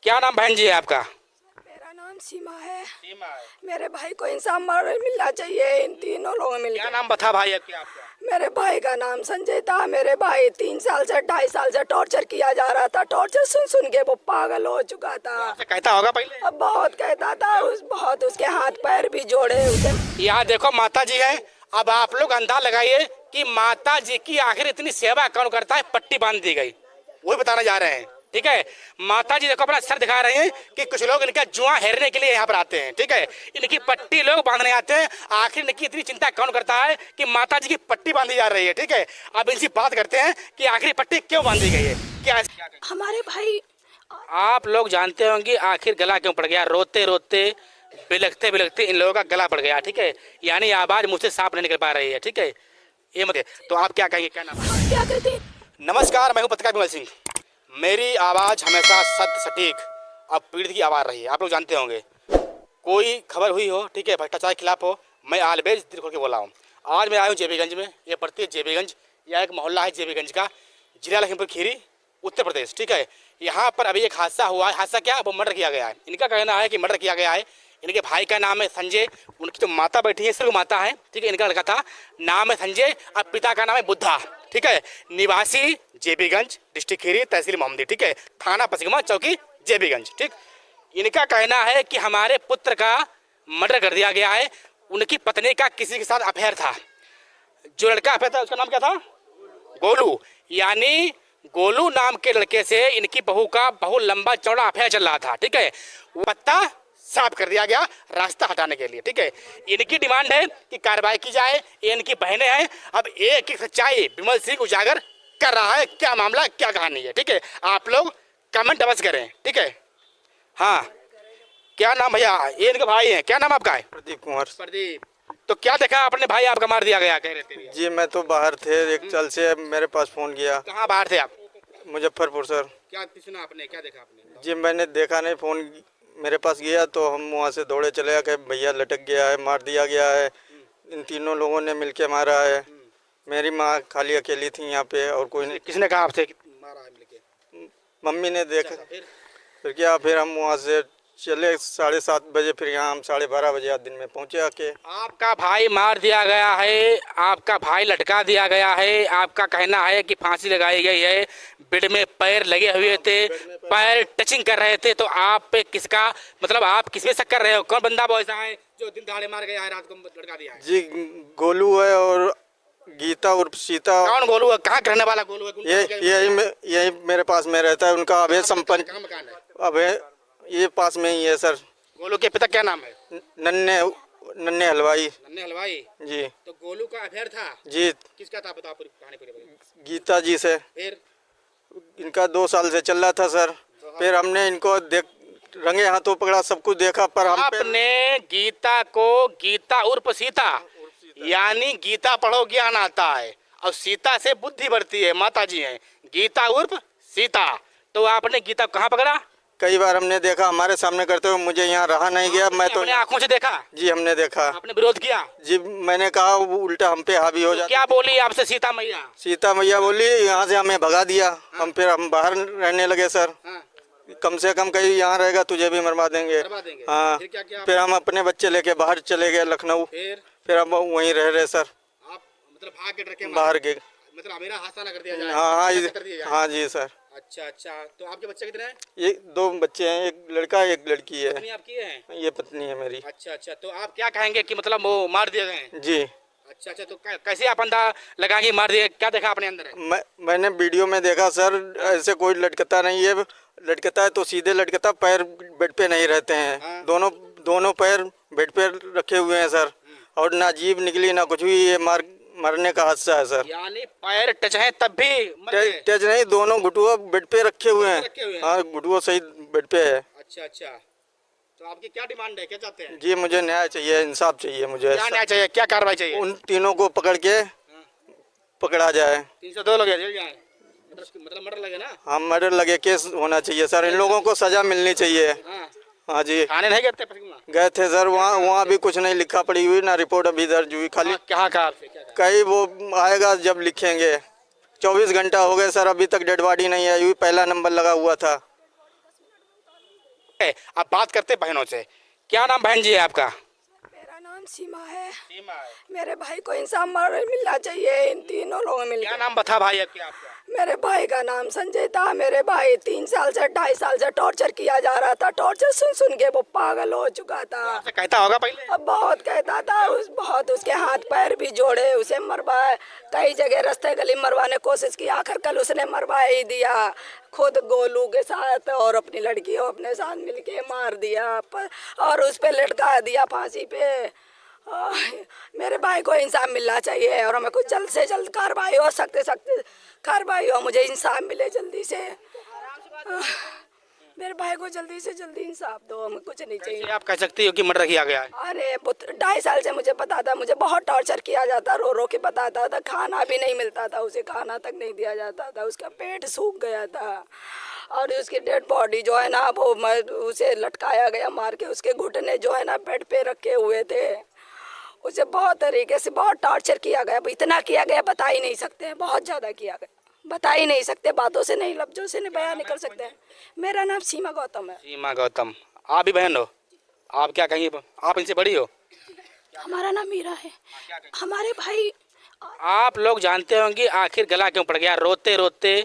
क्या नाम बहन जी है आपका? मेरा नाम सीमा है। सीमा है। मेरे भाई को इंसाफ मिलना चाहिए। इन तीनों लोगों मिल क्या नाम बता भाई आपका? मेरे भाई का नाम संजय था। मेरे भाई 3 साल से 2.5 साल से टॉर्चर किया जा रहा था। टॉर्चर सुन सुन के वो पागल हो चुका था। आपसे कहता होगा पहले? अब बहुत कहता था, बहुत उसके हाथ पैर भी जोड़े उसे। यहाँ देखो माता जी है। अब आप लोग अंदाजा लगाइए कि माता जी की आखिर इतनी सेवा कौन करता है। पट्टी बांध दी गई, वही बताना जा रहे हैं। ठीक है, माता जी देखो अपना सर दिखा रहे हैं कि कुछ लोग इनका जुआ हेरने के लिए यहाँ पर आते हैं। ठीक है, इनकी पट्टी लोग बांधने आते हैं। आखिर इनकी इतनी चिंता कौन करता है कि माता जी की पट्टी बांधी जा रही है। ठीक है, अब इनसे बात करते हैं कि आखिर पट्टी क्यों बांधी गई है, क्या हमारे भाई आप लोग जानते होंगे आखिर गला क्यों पड़ गया। रोते रोते बिलखते बिलखते इन लोगों का गला पड़ गया। ठीक है, यानी आवाज मुझसे साफ नहीं निकल पा रही है। ठीक है, ये मत। तो आप क्या कहेंगे, क्या नाम है? क्या कहते? नमस्कार, मैं हूं पत्रकार विमल सिंह। मेरी आवाज़ हमेशा सत्य सटीक और पीड़ित की आवाज़ रही है। आप लोग जानते होंगे कोई खबर हुई हो, ठीक है, भ्रष्टाचार के खिलाफ हो, मैं ऑलवेज दिल खोल के बोला हूँ। आज मैं आया हूँ जेबीगंज में। ये पड़ती है जेबीगंज, यह एक मोहल्ला है जेबीगंज का, जिला लखीमपुर खीरी, उत्तर प्रदेश। ठीक है, यहाँ पर अभी एक हादसा हुआ है। हादसा क्या, वो मर्डर किया गया है। इनका कहना है कि मर्डर किया गया है। इनके भाई का नाम है संजय, उनकी जो माता बैठी है सिर्फ माता है। ठीक है, इनका लड़का था, नाम है संजय और पिता का नाम है बुद्धा। ठीक है, निवासी जेबीगंज, डिस्ट्रिक्ट खीरी, तहसील मोहम्मदी। ठीक है, थाना पसिगमा, चौकी जेबीगंज। ठीक, इनका कहना है कि हमारे पुत्र का मर्डर कर दिया गया है। उनकी पत्नी का किसी के साथ अफेयर था। जो लड़का अफेयर था उसका नाम क्या था? गोलू। यानी गोलू नाम के लड़के से इनकी बहू का बहुत लंबा चौड़ा अफेयर चल रहा था। ठीक है, वो पत्ता साफ कर दिया गया रास्ता हटाने के लिए। ठीक है, इनकी डिमांड है कि कार्रवाई की जाए। ये इनकी बहनें हैं। अब एक एक सच्चाई विमल सिंह उजागर कर रहा है। क्या मामला, क्या कहानी है? ठीक है, आप लोग कमेंट अवश्य करें। ठीक है, हाँ, क्या नाम भैया? ये इनके भाई हैं, क्या नाम आपका है? प्रदीप कुमार। प्रदीप। तो क्या देखा आपने भाई आपका मार दिया गया, कह रहे थे? जी मैं तो बाहर थे, एक चल से मेरे पास फोन किया। कहाँ बाहर थे आप? मुजफ्फरपुर सर। क्या सुना आपने, क्या देखा आपने? जी मैंने देखा नहीं, फोन मेरे पास गया तो हम वहाँ से दौड़े चले गए कि भैया लटक गया है, मार दिया गया है। इन तीनों लोगों ने मिलके मारा है। मेरी माँ खाली अकेली थी यहाँ पे और कोई नहीं। किसने कहा आपसे मारा है मिलके? मम्मी ने देखा। फिर फिर क्या, फिर हम वहाँ से चले 7:30 बजे, फिर यहाँ हम 12:30 बजे आज दिन में पहुँचे आके। आपका भाई मार दिया गया है, आपका भाई लटका दिया गया है। आपका कहना है कि फांसी लगाई गई है। बेड में पैर लगे हुए थे, पैर टचिंग कर रहे थे। तो आप पे किसका, मतलब आप किसमें शक कर रहे हो? कौन बंदा वो ऐसा है जो दिन दहाड़े मार गया है, रात को लटका दिया है? जी गोलू है और गीता उर्फ सीता। कौन गोलू है? कहाँ रहने वाला गोलू है? यही मेरे पास में रहता है। उनका अभय संपन्न, कहाँ मकान है? अभय ये पास में ही है सर। गोलू के पिता क्या नाम है? नन्हे नन्हे हलवाई। नन्हे हलवाई जी। तो गोलू का अफेयर था? जी। किसका था, बताओ पूरी कहानी पूरी बताओ। गीता जी से। फिर इनका 2 साल से चल रहा था सर। फिर हमने इनको देख रंगे हाथों पकड़ा, सब कुछ देखा, पर हम आपने गीता को, गीता उर्फ सीता, यानी गीता पढ़ो ज्ञान आता है और सीता से बुद्धि बढ़ती है, माता जी हैं, गीता उर्फ सीता। तो आपने गीता कहाँ पकड़ा? कई बार हमने देखा, हमारे सामने करते हुए, मुझे यहाँ रहा नहीं गया। मैं तो अपने आंखों से देखा? जी हमने देखा। आपने विरोध किया? जी मैंने कहा, वो उल्टा हम पे हावी हो जाता। क्या बोली आपसे सीता मैया? सीता मैया बोली, यहाँ से हमें भगा दिया। हम फिर हम बाहर रहने लगे सर। कम से कम कहीं यहाँ रहेगा तुझे भी मरवा देंगे। हाँ, फिर हम अपने बच्चे लेके बाहर चले गए लखनऊ। फिर हम वहीं रह रहे सर। आप मतलब भाग के डर के बाहर गए, मतलब मेरा हादसा ना कर दिया जाए। हाँ हाँ जी सर। अच्छा अच्छा, तो आपके बच्चे कितने हैं? ये 2 बच्चे हैं, एक लड़का एक लड़की है। पत्नी आपकी है? ये पत्नी है मेरी। अच्छा अच्छा, तो आप क्या कहेंगे कि मतलब वो मार दिए गए? जी। अच्छा अच्छा, तो कैसे आप अंदाजा लगाएंगे मार दिए? क्या देखा आपने अंदर? मैंने वीडियो में देखा सर, ऐसे कोई लटकता नहीं है। लटकता है तो सीधे लटकता, पैर बेड पे नहीं रहते हैं। दोनों पैर बेड पे रखे हुए हैं सर। और ना जीभ निकली ना कुछ भी। ये मरने का हादसा है सर। यानी पैर टच है तब भी टच नहीं, दोनों घुटुआ बेड पे रखे हुए हैं। हाँ, घुटुआ सही बेड पे है। अच्छा अच्छा, तो आपकी क्या डिमांड है, क्या चाहते हैं? जी मुझे न्याय चाहिए, इंसाफ चाहिए मुझे। क्या न्याय चाहिए, क्या कार्रवाई चाहिए? उन तीनों को पकड़ के पकड़ा जाए। 302 लोग जेल जाए, मतलब मर्डर लगे ना? हाँ मर्डर लगे, केस होना चाहिए सर। इन लोगों को सजा मिलनी चाहिए। हाँ जी। थाने नहीं गए थे सर, वहाँ भी कुछ नहीं लिखा पड़ी हुई, ना रिपोर्ट अभी दर्ज हुई। खाली क्या कहा? कहीं वो आएगा जब लिखेंगे। 24 घंटा हो गए सर, अभी तक डेड बॉडी नहीं आई हुई। पहला नंबर लगा हुआ था। है, अब बात करते हैं बहनों से। क्या नाम बहन जी है आपका? मेरा नाम सीमा है। सीमा है। मेरे भाई को इंसाफ मिलना चाहिए, इन तीनों लोगों क्या मिलकर। नाम बता भाई आपका? मेरे भाई का नाम संजय था। मेरे भाई 3 साल से 2.5 साल से टॉर्चर किया जा रहा था। टॉर्चर सुन सुन के वो पागल हो चुका था। आपसे कहता होगा पहले? अब बहुत कहता था, बहुत उसके हाथ पैर भी जोड़े, उसे मरवाए, कई जगह रास्ते गली मरवाने कोशिश की, आखिर कल उसने मरवा ही दिया खुद गोलू के साथ, और अपनी लड़की को अपने साथ मिलके मार दिया और उस पे लटका दिया फांसी पे। मेरे भाई को इंसाफ मिलना चाहिए और हमें कुछ जल्द से जल्द कार्रवाई हो, सख्त कार्रवाई हो, मुझे इंसाफ मिले जल्दी से। मेरे भाई को जल्दी से जल्दी इंसाफ दो, हमें कुछ नहीं चाहिए। आप कह सकती हो कि मर्डर किया गया है? अरे 2.5 साल से मुझे पता था, मुझे बहुत टॉर्चर किया जाता, रो रो के बताता था, खाना भी नहीं मिलता था उसे, खाना तक नहीं दिया जाता था, उसका पेट सूख गया था और उसकी डेड बॉडी जो है ना वो उसे लटकाया गया मार के, उसके घुटने जो है ना बेड पे रखे हुए थे। उसे बहुत तरीके से बहुत टॉर्चर किया गया, इतना किया गया बता ही नहीं सकते, बहुत ज़्यादा किया गया, बता ही नहीं सकते, बातों से नहीं, लफ्जों से नहीं बयान नहीं कर सकते हैं। मेरा नाम सीमा गौतम है। सीमा गौतम। आप भी बहन हो? आप क्या कहेंगे? आप इनसे बड़ी हो? हमारा नाम मीरा है। हमारे भाई, आप लोग जानते होंगे आखिर गला क्यों पड़ गया? रोते रोते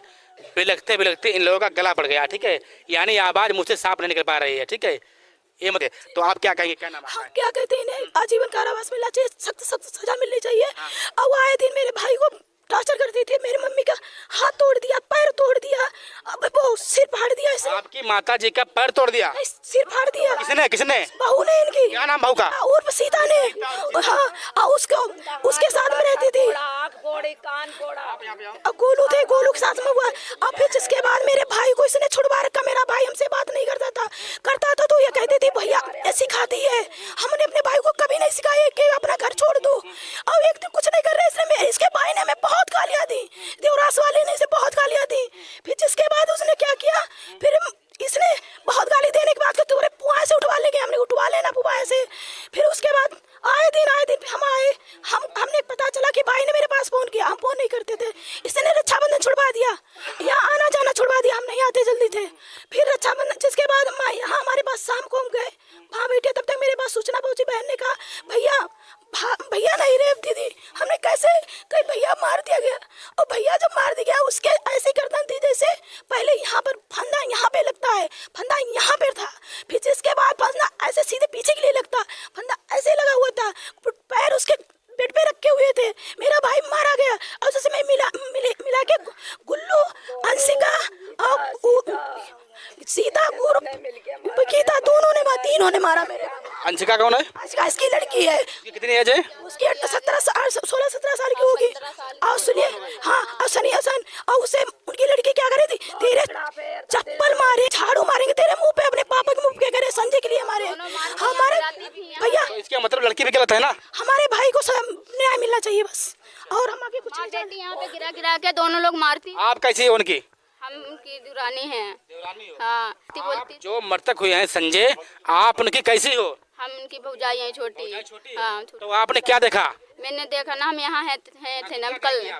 बिलखते बिलखते इन लोगों का गला पड़ गया, ठीक है, यानी आवाज़ मुझसे साफ नहीं निकल पा रही है, ठीक है, ये मत। तो आप क्या कहेंगे? क्या नाम हम क्या कहते हैं, इन्हें आजीवन कारावास मिलना चाहिए, सख्त सख्त सजा मिलनी चाहिए। और वो आए दिन मेरे भाई को टॉर्चर करती थी, मेरी मम्मी का हाथ तोड़ दिया, पैर तोड़ दिया, अब वो सिर फाड़ दिया इसने। आपकी माता जी का पैर तोड़ दिया? सिर फाड़ दिया। किसने? किसने? बहू ने इनकी। क्या नाम बहू का? और सीता ने। हाँ, उसके साथ में रहती थी। अब गोलू थे, गोलू के साथ में हुआ। अब फिर जिसके बाद मेरे भाई को इसने छुड़वा रखा, मेरा भाई हमसे बात नहीं करता था तो ये कहती थी भैया ये सिखाती है। हमने अपने भाई को कभी नहीं सिखाया कि अपना घर छोड़ दो। अब एक दिन कुछ नहीं कर रहे, इसके भाई ने हमें बहुत गालियां दी, देवरास वाले ने इसे बहुत गालियां दी। फिर जिसके बाद उसने क्या किया, फिर इसने बहुत गाली देने के बाद तुम्हारे पुआ से उठवा लेंगे, हमने उठवा लेना पुआ से। फिर उसके बाद आए दिन हम आए, हमने पता चला कि भाई ने मेरे पास फोन किया, हम फोन नहीं करते थे, इसने रक्षाबंधन छुड़वा दिया, यहाँ आना जाना छुड़वा दिया, हम नहीं आते जल्दी थे। फिर रक्षाबंधन जिसके बाद यहाँ हमारे पास शाम को हम गए, वहाँ बैठे, तब तक मेरे पास सूचना पहुंची, बहन ने कहा भैया नहीं रे दीदी। हमने कैसे कहीं भैया मार दिया गया, और भैया जब मार दिया गया उसके ऐसे गर्दन थी जैसे पहले यहाँ पर फंदा यहाँ पे लगता है, फंदा यहाँ पे था, फिर जिसके बाद फंदा ऐसे सीधे पीछे के लिए लगता, फंदा ऐसे लगा हुआ था, पैर उसके बेड पे रखे हुए थे। मेरा भाई मारा गया और जैसे मैं मिला के गुल्लू, अंशिका और सीता गीता तीनों ने मारा मेरे। अंशिका कौन है? अंशिका इसकी लड़की है। कितनी एज है उसकी? 16-17 साल की होगी। और सुनिए, हाँ, और सनी हसन, और उसे उनकी लड़की क्या करे थी, तेरे चप्पल मारे, झाड़ू मारेंगे तेरे मुंह पे, अपने पापा के मुंह पे करे, संजय के लिए मारे हमारे भैया। तो इसका मतलब लड़की भी गलत है ना? हमारे भाई को न्याय मिलना चाहिए बस, और हम आगे कुछ नहीं। यहाँ पे गिरा के दोनों लोग मारती। आप कैसी है उनकी? हम उनकी दुरानी हैं। देवरानी हो? हाँ, आप जो मृतक हुए हैं संजय, आप उनकी कैसी हो? हम उनकी भौजाई हैं छोटी। हाँ, तो आपने क्या देखा? मैंने देखा ना, हम यहाँ थे ना कल।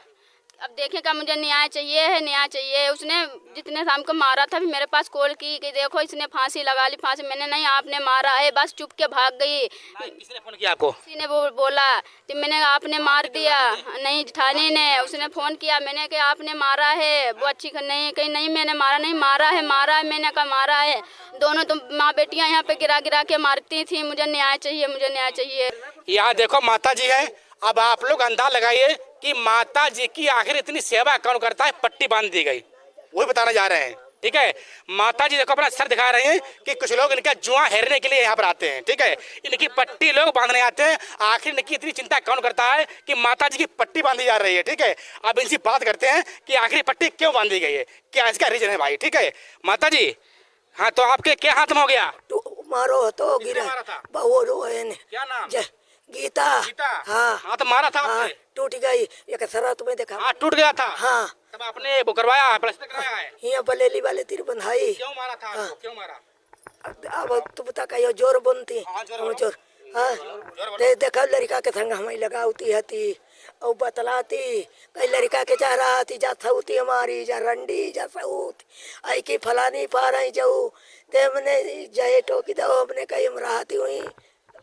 अब देखेगा, मुझे न्याय चाहिए। उसने जितने शाम को मारा था, मेरे पास कॉल की कि देखो इसने फांसी लगा ली, फांसी। मैंने नहीं, आपने मारा है, बस चुप के भाग गई। किसने फोन किया आपको? किसी ने बोला तो मैंने आपने मार दिया, नहीं थाने ने, उसने फ़ोन किया, मैंने कहा आपने मारा है, वो अच्छी नहीं कहीं, नहीं मैंने मारा नहीं, मारा है, मैंने कहा मारा है। दोनों तुम माँ बेटियाँ यहाँ पे गिरा के मारती थी। मुझे न्याय चाहिए। यहाँ देखो माता जी है। अब आप लोग अंदाज लगाइए कि माता जी की आखिर इतनी सेवा कौन करता है। पट्टी बांध दी गई, वही बताना जा रहे हैं, ठीक है। माता जी देखो अपना सर दिखा रहे हैं कि कुछ लोग इनका जुआ हेरने के लिए यहाँ पर आते हैं, ठीक है। इनकी पट्टी लोग बांधने आते हैं। आखिर इनकी इतनी चिंता कौन करता है कि माता जी की पट्टी बांधी जा रही है, ठीक है। अब इनसे बात करते हैं कि आखिर पट्टी क्यों बांधी गई है, क्या इसका रीजन है भाई, ठीक है। माता जी, हाँ, तो आपके क्या हाथ में हो गया? मारो तो गिरा, बहु क्या नाम? गीता। हाँ, तो मारा था आपने? टूट गई, एक सरा तुम्हें देखा। हाँ, टूट गया था। हाँ, तब आपने वो करवाया है, प्लास्टर कराया है? यहाँ बलेली वाले तीर बंधाई। क्यों मारा था आपको? क्यों मारा? अब तुम बता कहियो जोर बनती। हाँ, जोर। हाँ, देखा लड़का के संग हमें लगावती हती, और बतलाती कई लड़का के जा रहा थी जा सऊती हमारी जा रंडी जा सऊत आई की फलानी पा रही जाऊ ते मैंने जय टोकी दो अपने कई राहती हुई।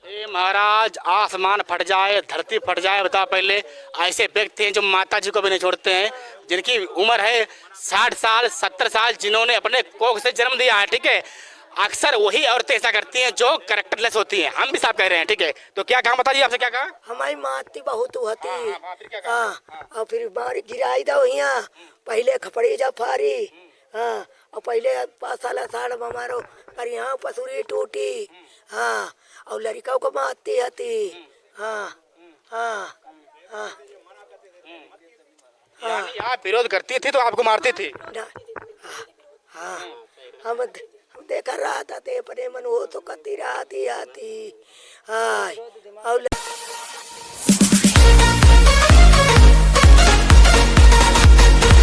ए महाराज, आसमान फट जाए धरती फट जाए, बता पहले ऐसे व्यक्ति हैं जो माता जी को भी नहीं छोड़ते हैं, जिनकी उम्र है 60 साल 70 साल, जिन्होंने अपने कोख से जन्म दिया है, ठीक है। अक्सर वही औरतें ऐसा करती हैं जो कैरेक्टरलेस होती हैं, हम भी साफ कह रहे हैं, ठीक है। तो क्या कहा, बता दिए आपसे क्या कहा? हमारी माती बहुत होती फिर क्या कहा? हाँ और फिर मारी गिराई दो यहाँ पहले खपड़ी जा फारी हाँ और पहले 5 साल साल हमारो पर यहाँ पसूरी टूटी हाँ और लड़कों को मारती हती हाँ हाँ हाँ यानी आप विरोध करती थी तो आपको मारती थी? हाँ हम देखा रहा था ते परे मन वो तो कती रहा थी आती हाँ और